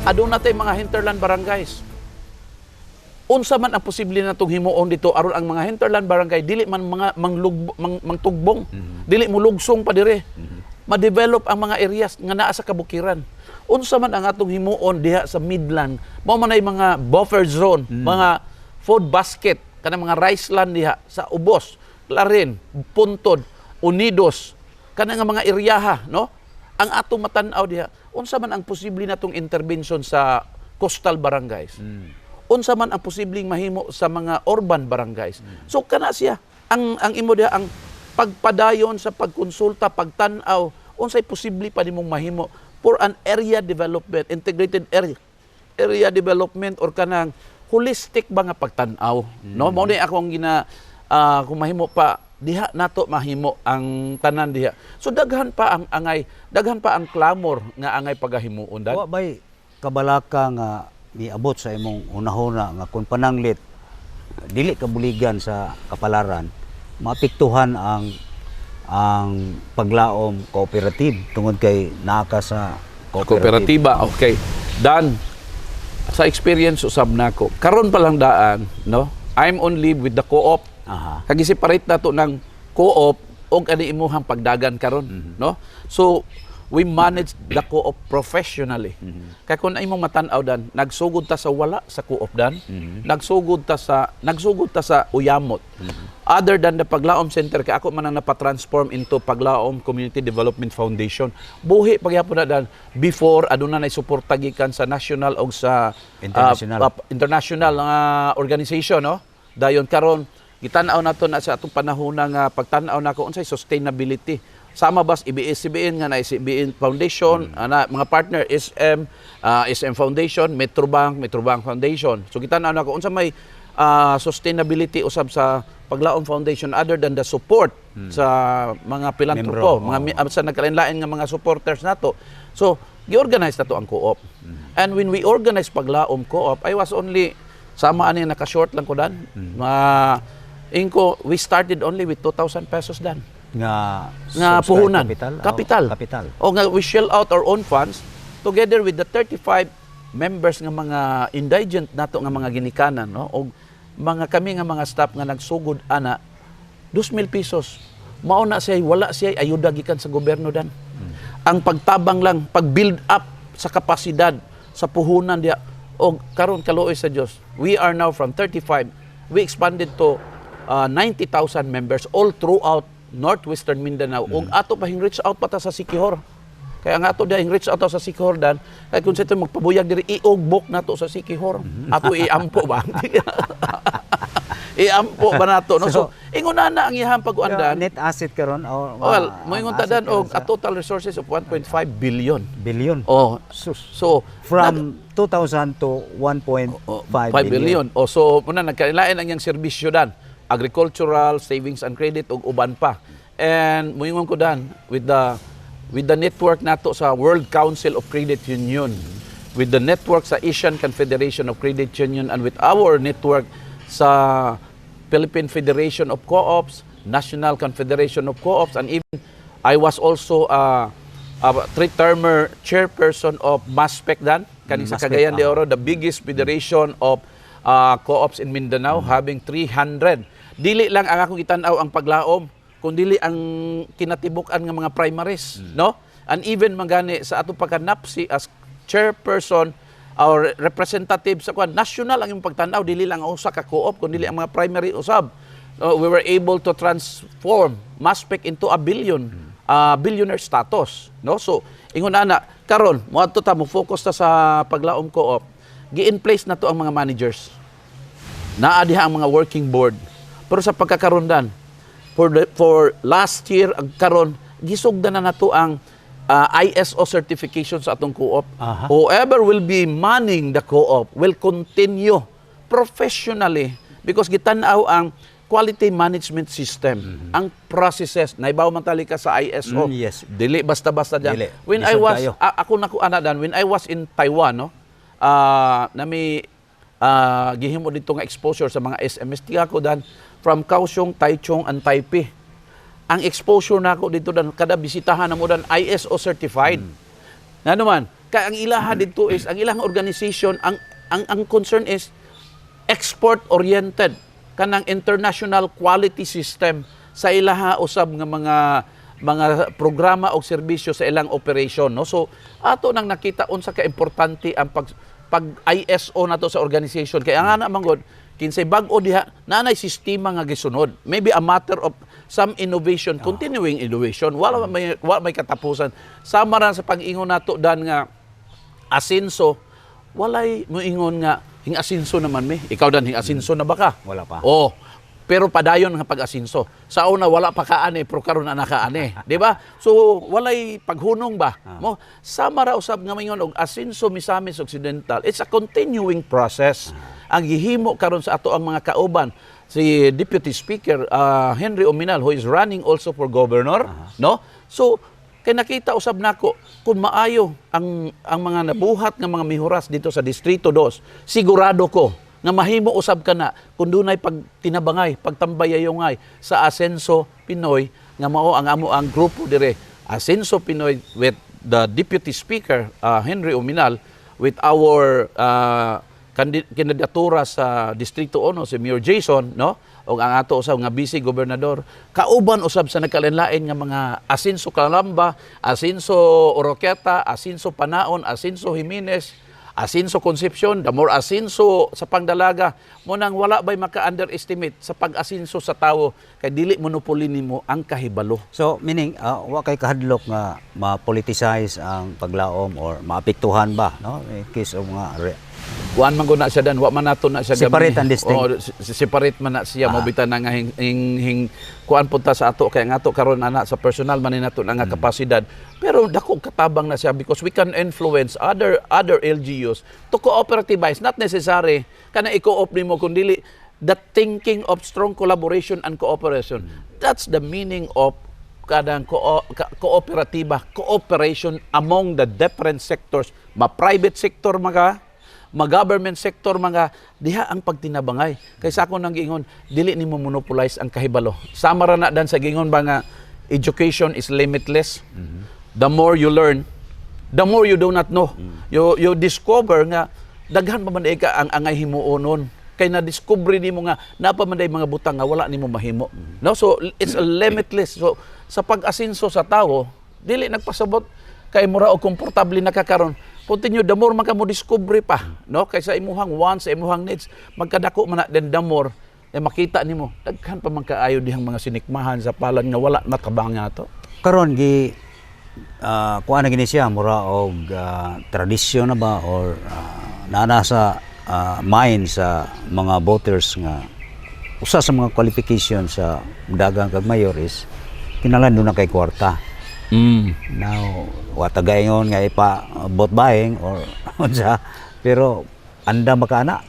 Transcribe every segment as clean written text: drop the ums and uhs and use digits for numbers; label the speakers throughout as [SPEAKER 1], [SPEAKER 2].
[SPEAKER 1] aduna natay mga hinterland barangays. Unsa man ang posible natong himuon dito aron ang mga hinterland barangay dili man mga mangtugbong, dili mo lugsong pa dire. Ma-develop ang mga areas nga naa sa kabukiran. Unsa man ang atong himuon diha sa Midland, mao man ay mga buffer zone, mga food basket, kanang mga rice land diha sa Ubos, Larin, Puntod, Unidos, kanang mga eryaha, no? Ang atong matan-aw diha, unsa man ang posible natong intervention sa coastal barangays. Unsa man ang posibleng mahimo sa mga urban barangays. So kana siya ang imo diha ang pagpadayon sa pagkonsulta, pagtan-aw unsay posible pa nimong mahimo for an area development, integrated area development or kanang holistic ba nga pagtan-aw. No, mao ni akong kung mahimo pa diha nato mahimo ang tanan diha. So daghan pa ang angay, daghan pa ang clamor nga angay pagahimuon dan.
[SPEAKER 2] Wa bay kabalaka nga niabot sa imong hunahuna nga kung pananglit dili kabuligan sa kapalaran maapektuhan ang paglaom cooperative tungod kay naka sa
[SPEAKER 1] kooperatiba. Okay. Dan sa experience usab nako. Karon pa lang daan, no? I'm on leave with the co-op. Kagi separate nato ng co-op og ani imuhang pagdagan karon, no? So we manage the co-op professionally. Kaya kung imong matan-aw dan, nagsugod ta sa wala sa co-op dan, nagsugod ta sa uyamot. Other than the Paglaom Center, kaya ako man ang napatransform into Paglaom Community Development Foundation. Buhi pagyapon na dan, before, aduna na suporta gikan sa national o sa international organization, no? Dayon karon gitan-aw nato na sa atong panahon nga pagtan-aw nako unsay sustainability. Sama bas IBS-CBN nga na CBN Foundation, mga partner SM, SM Foundation, Metrobank Foundation. So kita na ako unsa may sustainability usab sa Paglaom Foundation other than the support sa mga pilantropo, mga sa nagkalain-lain nga mga supporters nato. So gi-organize nato ang co-op. And when we organize Paglaom Co-op, I was only sama ani naka-short lang ko dan. We started only with 2,000 pesos dan. Nga puhunan, kapital. O nga we shell out our own funds together with the 35 members nga mga indigent nato nga mga ginikanan, no? O kami nga mga staff nga nagsugod ana 2,000 pesos. Mao na siya wala siya ayuda gikan sa gobyerno dan. Ang pagtabang lang, pag-build up sa kapasidad sa puhunan diya o karon kaluoy sa Dios. We are now from 35, we expanded to 90,000 members all throughout Northwestern Mindanao. Og ato pa reach out pa ta sa Siquijor. Kaya nga ato dahil reach out sa Siquijor dan, kaya kung sito magpabuyag diri iugbok nato sa Siquijor. Ato iampo ba? Iampo ba nato, no? So ingon na ang iyang pag-uandan.
[SPEAKER 2] Net asset karon or
[SPEAKER 1] well, moingon ta dan og a total resources of 1.5 billion.
[SPEAKER 2] Oh,
[SPEAKER 1] so
[SPEAKER 2] from 2,000 to 1.5 billion.
[SPEAKER 1] Oh, so muna nagkailain ang iyang serbisyo dan. Agricultural, savings and credit ug uban pa. And moingon ko dan with the network nato sa World Council of Credit Union, with the network sa Asian Confederation of Credit Union, and with our network sa Philippine Federation of Co-ops, National Confederation of Co-ops, and even I was also a three-termer chairperson of MASPEC dan, kani sa Cagayan de Oro, the biggest federation of co-ops in Mindanao, having 300. Dili lang ang akong itanaw ang paglaom, kundi ang kinatibukan ng mga primaries, no? And even mangani sa ato pagka-NAPSI as chairperson or representative sa national ang imong pagtanaw, dili lang ang usa ka co-op, kundi ang mga primary usab. We were able to transform MASPEC into a billionaire status, no? So ingon ana karon moadto ta mo focus ta sa Paglaom Co-op. Gi-in place na to ang mga managers. Naa diha ang mga working board. Pero sa pagkakarondan, for last year, ang karon, gisugdan na nato ang ISO certification sa atong co-op. Whoever will be manning the co-op will continue professionally because gitanaw ang quality management system, ang processes, naibaw man tali ka sa ISO. Dili basta-basta dyan. When I was, when I was in Taiwan, no, gihimo dito nga exposure sa mga SMS. Tiga ko dan from Kaohsiung, Taichung, and Taipei. Ang exposure nako dito dan kada bisitahan na mo dan ISO certified. Nga naman, Kaya ang ilaha dito is, ang ilang organization, ang concern is export-oriented, kanang international quality system sa ilaha usab nga mga programa o serbisyo sa ilang operation, no? So ato nang nakita unsa ka importante ang pag ISO nato sa organization, kaya nga na manggod kinsay bag-o diha nanay sistema nga gisunod. Maybe a matter of some innovation, continuing innovation, wala may katapusan. Sama ra sa pag-ingon nato dan nga asenso, walay moingon nga hing asenso naman mi. Ikaw dan hing asenso na ba ka?
[SPEAKER 2] Wala pa.
[SPEAKER 1] Oh, pero padayon nga pag-asenso. Sa una wala pa kaani, pero karon na nakaani, di ba? So walay paghunong ba? Mo sama ra usab nga mingon og asenso Misamis Occidental. It's a continuing process. Ang gihimo karon sa ato ang mga kauban, si Deputy Speaker Henry Uminal, who is running also for governor, no? So kay nakita usab nako kung maayo ang mga nabuhat nga mga mihuras dito sa Distrito 2, sigurado ko nga mahimo usab kana kung dunay pagtinabangay, pagtambayayongay sa Asenso Pinoy nga mao ang amo ang grupo dire, Asenso Pinoy, with the Deputy Speaker Henry Uminal, with our kandidatura sa Distrito 1 si Mayor Jason, no? O ang ato usab nga vice gobernador, kauban usab sa nagkalain-lain nga mga Asenso Calamba, Asenso Oroqueta, Asenso Panaon, Asenso Jimenez, Asenso Concepcion, the more Asenso sa pangdalaga, mo nang wala bay maka-underestimate sa pag-asenso sa tawo kay dili monopoly nimo ang kahibalo.
[SPEAKER 2] So meaning wa kay kahadlok nga ma-politicize ang paglaom or maapektuhan ba, no? In case of mga
[SPEAKER 1] Kuan man gud na siya dan, wa man nato na siya
[SPEAKER 2] separate and distinct.
[SPEAKER 1] O separate man na siya, mabitan na nga hing kuan punta sa ato kay nga ato karon ana sa personal man nato na nga kapasidad. Pero dako katabang na siya because we can influence other LGUs to cooperativize, not necessary kana i-co-op nimo kundi the thinking of strong collaboration and cooperation. That's the meaning of kadang cooperatiba, cooperation among the different sectors, ma-private sector ma-government sector mga diha ang pagtinabangay. Kaysa ako nang giingon, dili nimo monopolize ang kahibalo. Sama ra na dan sa giingon ba nga education is limitless. The more you learn, the more you do not know. You discover nga daghan pa man ka ang angay himuonon. Kay na-discover nimo nga napamanday mga butang nga wala nimo mahimo. No, so it's a limitless. So sa pag-asenso sa tawo, dili nagpasabot kay mura og komportable nakakaron. Continue, the more man ka mo discover pa, no? Kaysa imuhang wants, imuhang needs, magkadako man na den the more, makita nimo daghan pa man kaayo dihang mga sinikmahan sa palad nga wala matabang nga to.
[SPEAKER 2] Karon kuan na gini siya mura og tradisyon na ba or naana sa mind sa mga voters nga usa sa mga qualification sa dagang kag mayor is kinahanglan do na kay kwarta. Now, watagayon nga ipa vote buying or unsa, pero andam maka ana.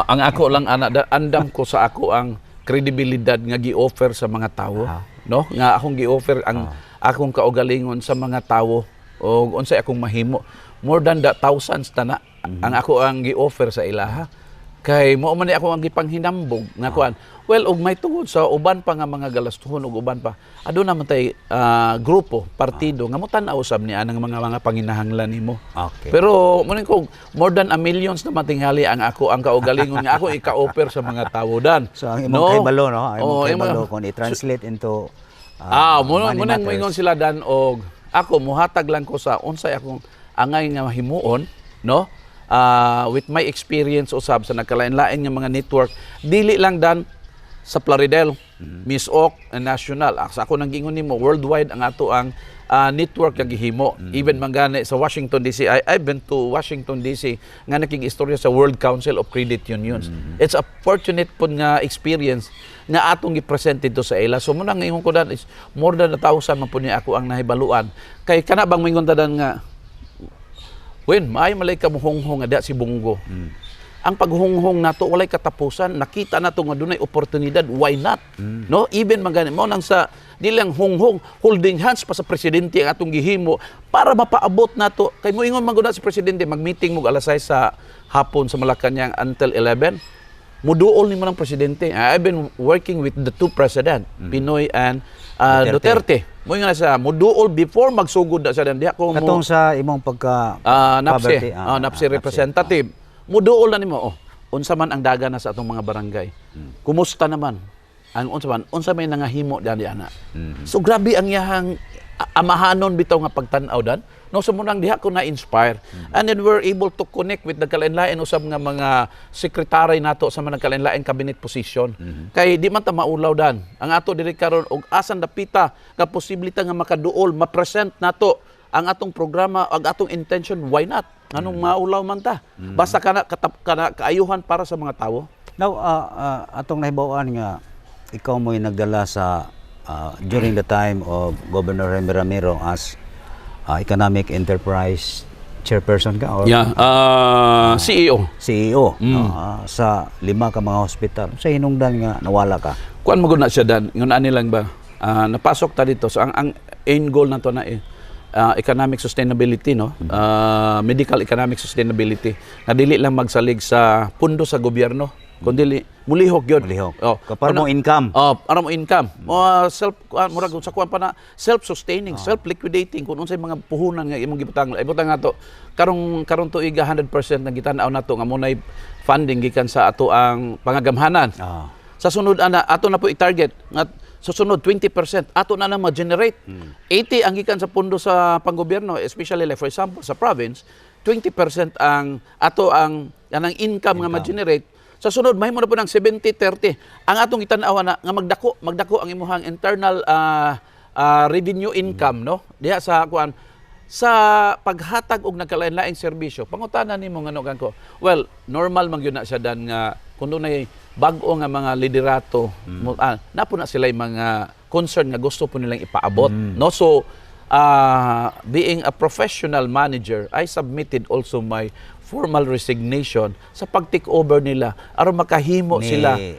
[SPEAKER 1] Ang ako lang andam ko sa ako ang kredibilidad nga gi-offer sa mga tawo, no? Nga akong gi-offer ang akong kaugalingon sa mga tawo o unsay akong mahimo. More than thousands tana ang ako ang gi-offer sa ilaha. Kay mo man ako ang gipanghinambog nga kuan. Well, og may tungod sa uban pa nga mga galastuhon ug uban pa. Aduna naman tay grupo, partido nga mutan-aw usab ni anang mga panginahanglan nimo.
[SPEAKER 2] Okay.
[SPEAKER 1] Pero mo ko more than a millions na matingali ang ako ang kaugalingon nga ako ika-offer sa mga tawo dan.
[SPEAKER 2] So ang imong kaybalo, no? Ang imong kaybalo kung i-translate into
[SPEAKER 1] mo nang moingon sila dan og ako muhatag lang ko sa unsay akong angay nga mahimuon, no? With my experience usab sa nagkalain-lain nga mga network, dili lang dan sa Plaridel, Miss Ok, national. Sa ako nang gingon nimo, worldwide ang ato ang network nga gihimo. Even mangani sa Washington DC, I've been to Washington DC nga nakig-istorya sa World Council of Credit Unions. It's a fortunate pud nga experience nga atong gi-present dito sa ila. So mo nang ingon ko dan is more than 1,000 man pud ni ako ang nahibaluan. Kay kana bang mingon tadan nga maay malay ka muhonghong nga si Bungo. Ang paghunghong nato walay katapusan, nakita nato nga dunay oportunidad, why not? No, even magani mo nang sa dilang honghong holding hands pa sa presidente ang atong gihimo para mapaabot nato. Kay mo ingon man gud si presidente mag-meeting mo alas 6 sa hapon sa Malacañang until 11. Muduol ni mo ng presidente. I've been working with the two president, Pinoy and Duterte. mo nga sa muduol before magsugod na siya diha ko
[SPEAKER 2] Katong sa imong pagka
[SPEAKER 1] napsi
[SPEAKER 2] poverty,
[SPEAKER 1] napsi representative muduol na nimo unsa man ang daga na sa atong mga barangay. Kumusta naman ang unsa may nangahimo diyan ana. So grabe ang iyahang amahanon bitaw nga pagtan-aw dan. No, sumunang diha ko na-inspire. And then we're able to connect with nagkalain-lain usab nga mga sekretary nato sa mga nagkalain-lain cabinet position. Kay di man ta maulaw dan. Ang ato diri karon og asan dapita nga posibilita nga makaduol, ma-present nato ang atong programa, ang atong intention, why not? Nganong maulaw man ta? Basta kana kaayuhan para sa mga tawo.
[SPEAKER 2] Now, atong nahibawan nga ikaw mo'y nagdala sa during the time of Governor Remy Ramiro as Economic Enterprise Chairperson ka or
[SPEAKER 1] CEO.
[SPEAKER 2] CEO sa 5 ka mga hospital. Sa hinungdan nga nawala ka.
[SPEAKER 1] Kuan mo gud na siya dan. Ngun ani lang ba? Napasok ta dito. So ang end goal nato na economic sustainability, no? Medical economic sustainability. Na dili lang magsalig sa pundo sa gobyerno, kundi mulihok yun.
[SPEAKER 2] Mulihok.
[SPEAKER 1] Oh.
[SPEAKER 2] Kapag mo income.
[SPEAKER 1] Para mo income. Murag sa kuan pa na self-sustaining, self-liquidating kung unsay mga puhunan nga imong gibutang. Ibutang nato karong tuig 100% nga gitan-aw nato nga munay funding gikan sa ato ang pangagamhanan. Sa sunod ana ato na po i-target nga sa sunod 20% ato na ma-generate. 80 ang gikan sa pundo sa panggobyerno, especially like for example sa province, 20% ang ato ang anang income nga ma-generate. Sa sunod, mahimo na po ng 70-30. Ang atong itanawa na nga magdako ang imuhang internal revenue income, no? Diha sa kuan sa paghatag og nagkalain-laing serbisyo. Pangutanan nimo ngano ko. Well, normal man gyud na siya dan nga kun dunay bag-o nga mga liderato, napo na sila mga concern nga gusto po nilang ipaabot, no? So, being a professional manager, I submitted also my formal resignation sa pag-take over nila aron makahimo sila ni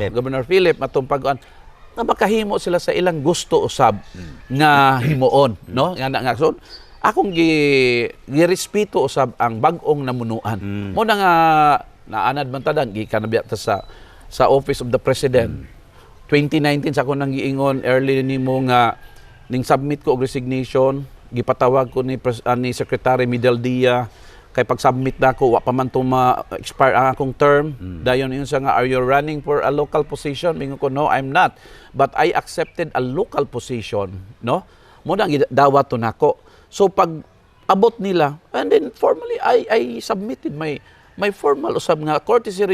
[SPEAKER 1] Governor Philip atong pag nga makahimo sila sa ilang gusto usab nga himuon, no? Nga so, akong girespeto usab ang bag-ong namunuan. Mo na nga naanad man tadan gikanabya ta sa Office of the President. 2019 sa ako nang giingon early nimo nga ning submit ko og resignation, gipatawag ko ni Secretary Midaldia kay pag-submit na ko wa pa man to ma-expire ang akong term. Dayon yun siya nga, are you running for a local position? Mingon ko, no, I'm not. But I accepted a local position, no? Muna dawat to nako. So pag abot nila, and then formally I submitted my formal usab nga courtesy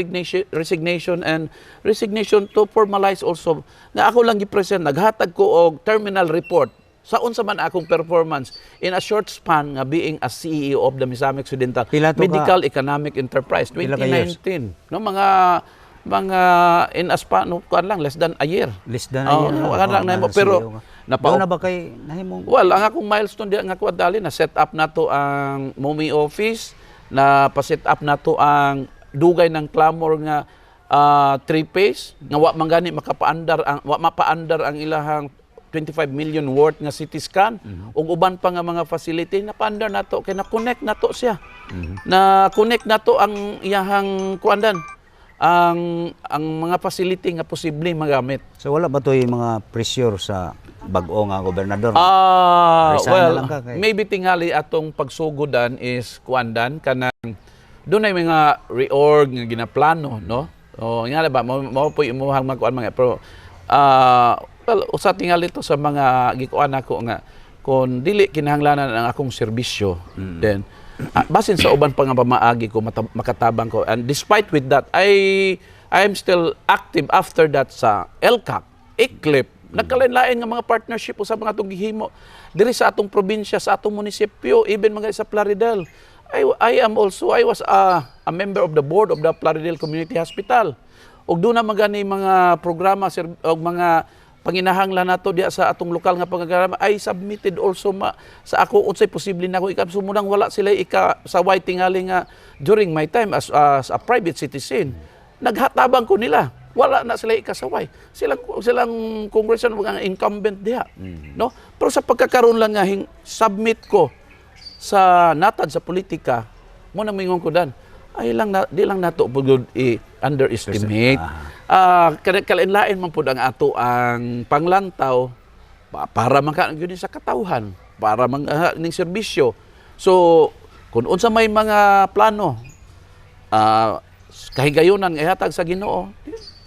[SPEAKER 1] resignation and resignation to formalize also nga ako lang gi-present, naghatag ko og terminal report sa unsa man akong performance in a short span nga being a CEO of the Misamis Occidental Medical Economic Enterprise 2019, no? mga in a span no kuan lang less than a year. Pero na
[SPEAKER 2] ba kay nahimong
[SPEAKER 1] well, ang akong milestone diha nga kuadali na set up nato ang MOMI office, na pa-set up nato ang dugay ng clamor nga 3-phase nga wa man gani mapaandar ang ilahang 25 million worth nga CT scan ug uban pa nga mga facility na paandar nato kay na-connect nato siya. Na-connect nato ang iyahang kuandan ang mga facility nga posible magamit.
[SPEAKER 2] So wala ba to'y mga pressure sa bag-o nga gobernador?
[SPEAKER 1] Well, maybe tingali atong pagsugodan is kuandan kanang dunay mga reorg nga ginaplano, no? O nga ba mao po imuhang magkuan mga pero well, usa tingali to sa mga gikuan ako nga kung dili kinahanglanan ang akong serbisyo, then basin sa uban pa nga pamaagi ko makatabang ko, and despite with that I am still active after that sa LCAC, ECLIP, nagkalain-lain nga mga partnership sa mga itong gihimo diri sa atong probinsya, sa atong munisipyo, even mga sa Plaridel. I was a member of the board of the Plaridel Community Hospital. Og doon na magani mga programa og mga panginahanglan nato diya sa atong lokal nga pangagama, I submitted also sa ako unsay posible na ko sumunang wala sila sa white tingali nga during my time as a private citizen. Naghatabang ko nila. Wala na sila ikasaway. Silang congressman mga incumbent diha, no? Pero sa pagkakaroon lang nga submit ko sa natad sa politika, mo nang mingon ko dan, di lang nato pugod underestimate. Kalain-lain man pud ang ato ang panglantaw para maka yun sa katawhan, para ning serbisyo. So kung unsa may mga plano kahigayunan ihatag sa Ginoo,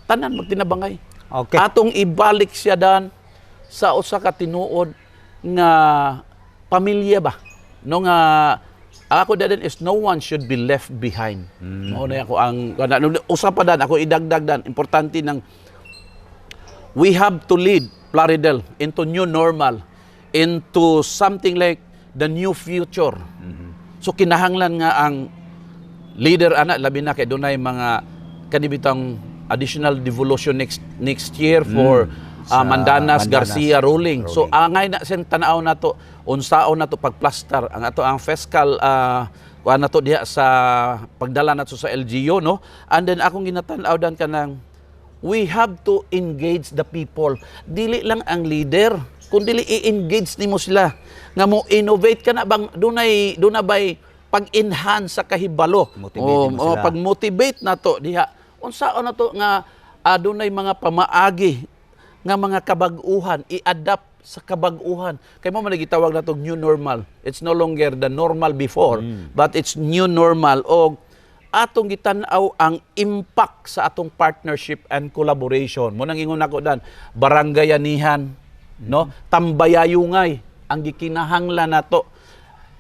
[SPEAKER 1] tanan magtinabangay.
[SPEAKER 2] Okay.
[SPEAKER 1] Atong ibalik siya dan sa usa ka tinuod nga pamilya ba, no nga ako dadin is no one should be left behind. Mao na ako ang usa pa dan ako idagdag dan importante ng we have to lead Plaridel into new normal, into something like the new future. So kinahanglan nga ang leader ana labi na kay dunay mga kanibitang additional devolution next year for Mandanas Garcia ruling. So angay na sen tan-aw nato unsaon nato pagplastar ang ato ang fiscal kuan nato diha sa pagdala nato sa LGU, no? And then akong ginatan-aw dan kanang we have to engage the people. Dili lang ang leader, kundi i-engage nimo sila nga mo innovate ka na bang dunay bay pag-enhance sa kahibalo. Pag-motivate nato diha. Unsaon nato nga adunay mga pamaagi nga mga kabag-uhan i-adapt sa kabag-uhan. Kay mo man gitawag nato new normal. It's no longer the normal before, but it's new normal. O atong gitan-aw ang impact sa atong partnership and collaboration. Mo nang ingon nako dan, barangayanihan, no? Tambayayungay ang gikinahanglan nato.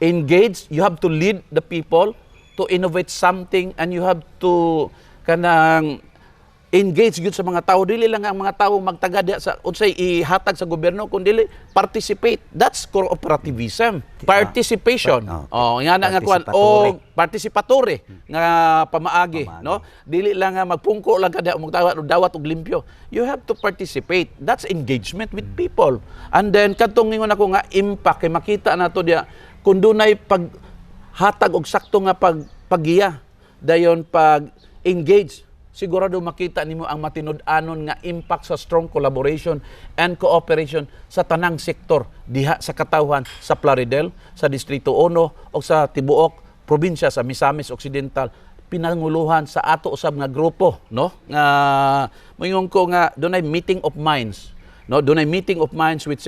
[SPEAKER 1] Engage, you have to lead the people to innovate something, and you have to kanang engage gyud sa mga tao. Dili lang ang mga tao magtaga diha sa unsay ihatag sa gobyerno, kundi participate. That's cooperativism. Participation. Nga na nga kuan o participatory nga pamaagi, no? Dili lang nga magpungko lang kada dawat og limpyo. You have to participate. That's engagement with people. And then kadtong ingon ako nga impact kay makita nato diha kun dunay paghatag og sakto nga paggiya dayon pag engage, sigurado makita nimo ang matinud-anon nga impact sa strong collaboration and cooperation sa tanang sektor diha sa katawhan sa Plaridel, sa Distrito 1 o sa tibuok probinsya sa Misamis Occidental, pinanguluhan sa ato usab nga grupo, no? Nga moingon ko nga dunay meeting of minds, no? Dunay meeting of minds with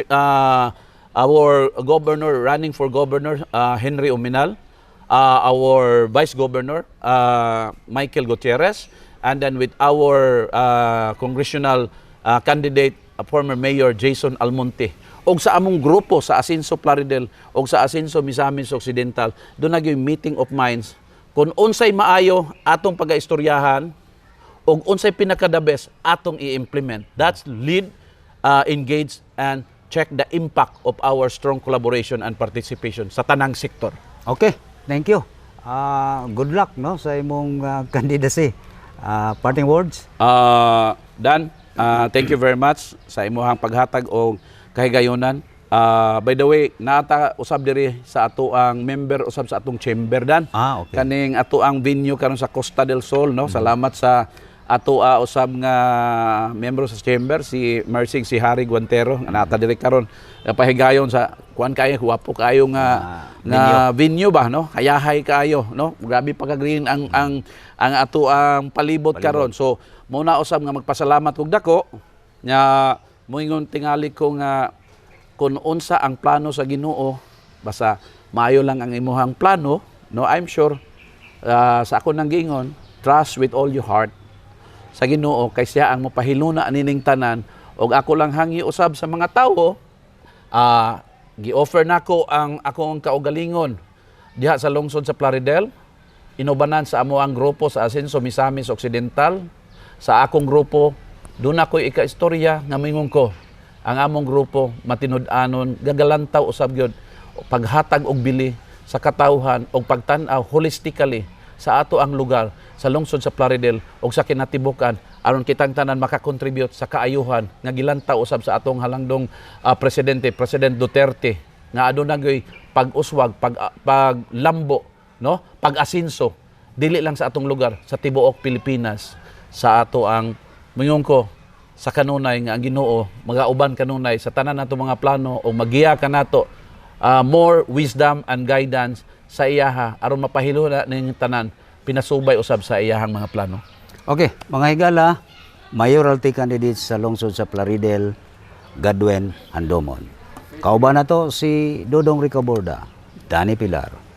[SPEAKER 1] our governor running for governor, Henry Uminal, our vice governor, Michael Gutierrez, and then with our congressional candidate, former Mayor Jason Almonte. Og sa among grupo sa Asenso Plaridel og sa Asenso Misamis Occidental, doon nagyoy meeting of minds kung unsay maayo atong pagaistoryahan og unsay pinaka the best atong i-implement. That's lead, engage, and check the impact of our strong collaboration and participation sa tanang sektor.
[SPEAKER 2] Okay, thank you. Good luck no sa imong candidacy. Parting words?
[SPEAKER 1] Dan, thank you very much sa imuhang paghatag o kahigayonan. By the way, naata usab diri sa ato ang member usab sa atong chamber dan.
[SPEAKER 2] Okay.
[SPEAKER 1] Kaning ato ang venue karon sa Costa del Sol, no. Salamat sa ato usab nga membro sa chamber si Mercy si Harry Guantero nga naata diri karon pahigayon sa kuan kayo huwapo kayo nga venue ba, no. Hayahay kayo, no. Grabe pagka-green ang ato ang palibot karon. So mo na usab nga magpasalamat kog dako nya moingon tingali ko nga kung unsa ang plano sa Ginoo, basta maayo lang ang imuhang plano, no. I'm sure sa ako nang giingon, trust with all your heart sa Ginoo kay siya ang mapahiluna nining tanan. Og ako lang hangi usab sa mga tawo, gi-offer nako ang akong kaugalingon diha sa lungsod sa Plaridel, inubanan sa amo ang grupo sa Asenso Misamis Occidental. Sa akong grupo doon ako ika-istorya nga mingon ko ang among grupo matinud-anon gagalantaw usab gyud paghatag og bili sa katawhan og pagtan-aw holistically sa ato ang lugar sa lungsod sa Plaridel ug sa kinatibukan aron kitang tanan makakontribute sa kaayuhan nga gilantaw usab sa atong halangdong President Duterte nga aduna gyud pag-uswag, paglambo, no, pag-asenso dili lang sa atong lugar sa tibuok Pilipinas. Sa ato ang mingon ko sa kanunay nga ang Ginoo magauban kanunay sa tanan nato mga plano o magiya kanato more wisdom and guidance sa iyaha aron mapahiluna ning tanan pinasubay usab sa iyahang mga plano.
[SPEAKER 2] Okay, mga higala, mayoralty candidates sa lungsod sa Plaridel, Gadwen Andomon. Kauban na to si Dodong Ricaborda, Danny Pilar.